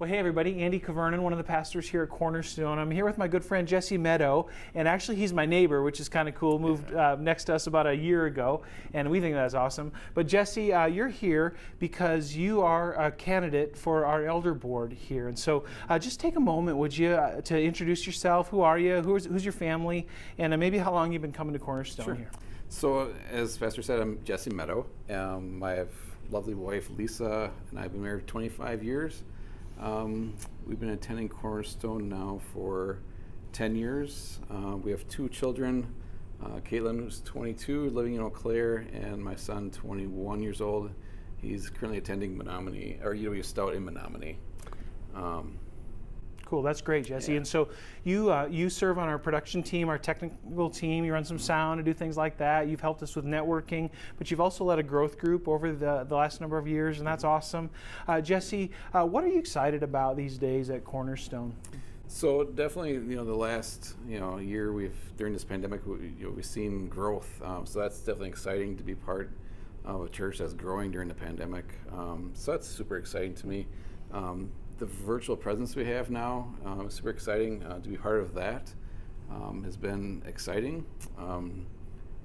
Well, hey everybody, Andy Kverenen, one of the pastors here at Cornerstone. I'm here with my good friend Jesse Meadow, and actually he's my neighbor, which is kind of cool. Moved next to us about a year ago, and we think that's awesome. But Jesse, you're here because you are a candidate for our elder board here. And so just take a moment, would you, to introduce yourself. Who are you? Who's your family? And maybe how long you've been coming to Cornerstone here. So, as Pastor said, I'm Jesse Meadow. My lovely wife, Lisa, and I've been married 25 years. We've been attending Cornerstone now for 10 years. We have two children, Caitlin, who's 22, living in Eau Claire, and my son, 21 years old. He's currently attending Menominee, or UW Stout in Menominee. Cool, that's great, Jesse. Yeah. And so you serve on our production team, our technical team. You run some sound and do things like that. You've helped us with networking, but you've also led a growth group over the last number of years, and that's awesome. Jesse, what are you excited about these days at Cornerstone? So definitely, the last year during this pandemic, we've seen growth. So that's definitely exciting to be part of a church that's growing during the pandemic. So that's super exciting to me. The virtual presence we have now is super exciting. To be part of that has been exciting,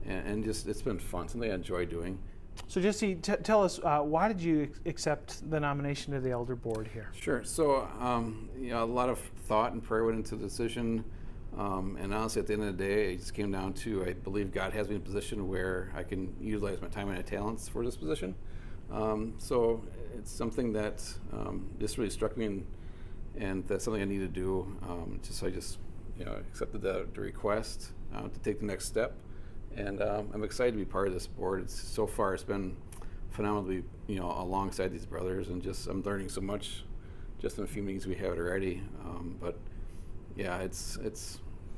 and just it's been fun, something I enjoy doing. So Jesse, tell us, why did you accept the nomination to the elder board here? Sure. So a lot of thought and prayer went into the decision, and honestly, at the end of the day, it just came down to, I believe God has me in a position where I can utilize my time and my talents for this position. So it's something that just really struck me, and that's something I need to do. I just accepted the request to take the next step, and I'm excited to be part of this board. So far it's been phenomenal to be alongside these brothers, and I'm learning so much just in a few meetings we have already. But yeah, it's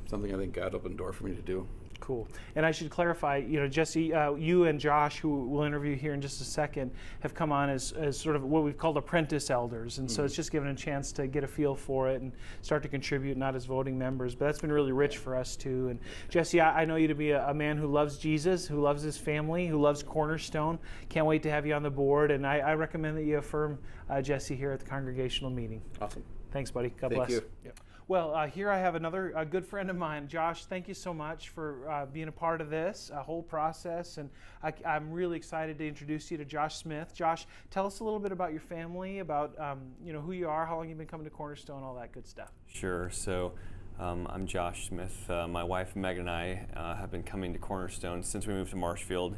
something I think God opened the door for me to do. Cool. And I should clarify, Jesse, you and Josh, who we'll interview here in just a second, have come on as sort of what we've called apprentice elders. And so it's just given a chance to get a feel for it and start to contribute, not as voting members. But that's been really rich for us, too. And Jesse, I know you to be a man who loves Jesus, who loves his family, who loves Cornerstone. Can't wait to have you on the board. And I recommend that you affirm Jesse here at the congregational meeting. Awesome. Thanks, buddy. God bless. Thank you. Yep. Well, here I have another good friend of mine, Josh. Thank you so much for being a part of this whole process, and I'm really excited to introduce you to Josh Smith. Josh, tell us a little bit about your family, about who you are, how long you've been coming to Cornerstone, all that good stuff. Sure. So I'm Josh Smith. My wife Meg and I have been coming to Cornerstone since we moved to Marshfield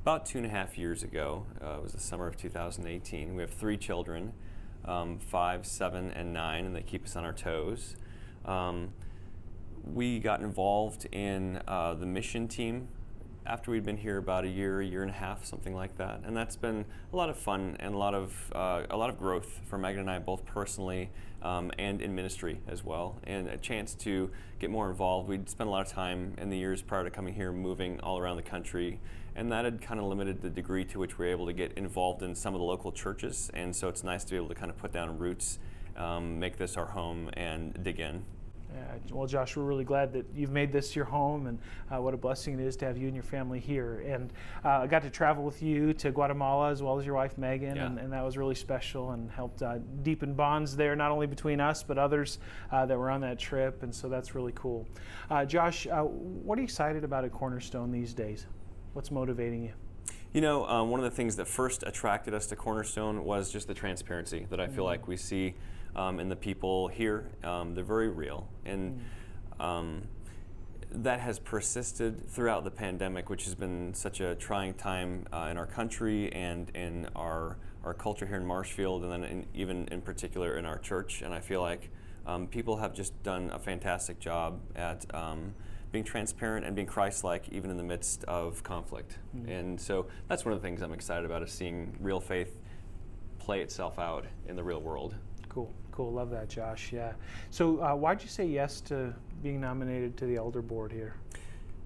about 2.5 years ago. It was the summer of 2018. We have 3 children, 5, 7, and 9, and they keep us on our toes. We got involved in the mission team after we'd been here about a year and a half, something like that, and that's been a lot of fun and a lot of growth for Megan and I, both personally and in ministry as well, and a chance to get more involved. We'd spent a lot of time in the years prior to coming here moving all around the country, and that had kind of limited the degree to which we were able to get involved in some of the local churches, and so it's nice to be able to kind of put down roots, make this our home, and dig in. Well, Josh, we're really glad that you've made this your home, and what a blessing it is to have you and your family here. And I got to travel with you to Guatemala as well as your wife, Megan, and that was really special and helped deepen bonds there, not only between us, but others that were on that trip, and so that's really cool. Josh, what are you excited about at Cornerstone these days? What's motivating you? One of the things that first attracted us to Cornerstone was just the transparency that I feel like we see in the people here. They're very real, and that has persisted throughout the pandemic, which has been such a trying time in our country and in our culture here in Marshfield, and then even in particular in our church. And I feel like people have just done a fantastic job at being transparent and being Christ-like even in the midst of conflict. Mm-hmm. And so that's one of the things I'm excited about, is seeing real faith play itself out in the real world. Cool. Love that, Josh. Yeah. So why'd you say yes to being nominated to the elder board here?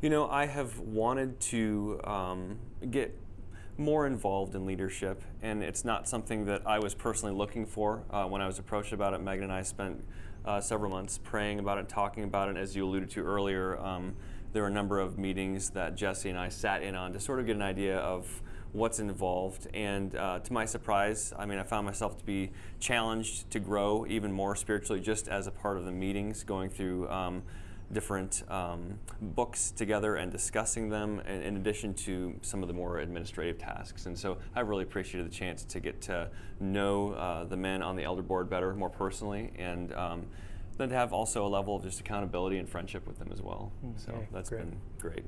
I have wanted to get more involved in leadership, and it's not something that I was personally looking for when I was approached about it. Megan and I spent several months praying about it, talking about it. As you alluded to earlier, there were a number of meetings that Jesse and I sat in on to sort of get an idea of what's involved. And to my surprise, I mean, I found myself to be challenged to grow even more spiritually just as a part of the meetings, going through different books together and discussing them, in addition to some of the more administrative tasks. And so I really appreciated the chance to get to know the men on the elder board better, more personally, and then to have also a level of just accountability and friendship with them as well. So that's been great.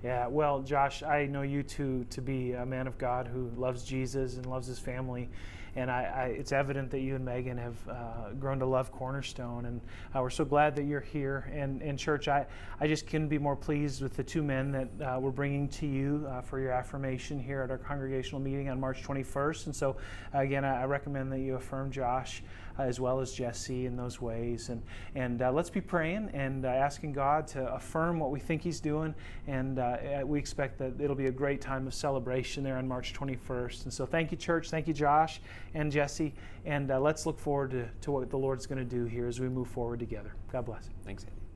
Yeah, well, Josh, I know you to be a man of God who loves Jesus and loves his family. And it's evident that you and Megan have grown to love Cornerstone, and we're so glad that you're here. And in church, I just couldn't be more pleased with the two men that we're bringing to you for your affirmation here at our congregational meeting on March 21st. And so, again, I recommend that you affirm Josh as well as Jesse in those ways. And let's be praying and asking God to affirm what we think he's doing. And we expect that it'll be a great time of celebration there on March 21st. And so thank you, church. Thank you, Josh and Jesse. And let's look forward to what the Lord's going to do here as we move forward together. God bless. Thanks, Andy.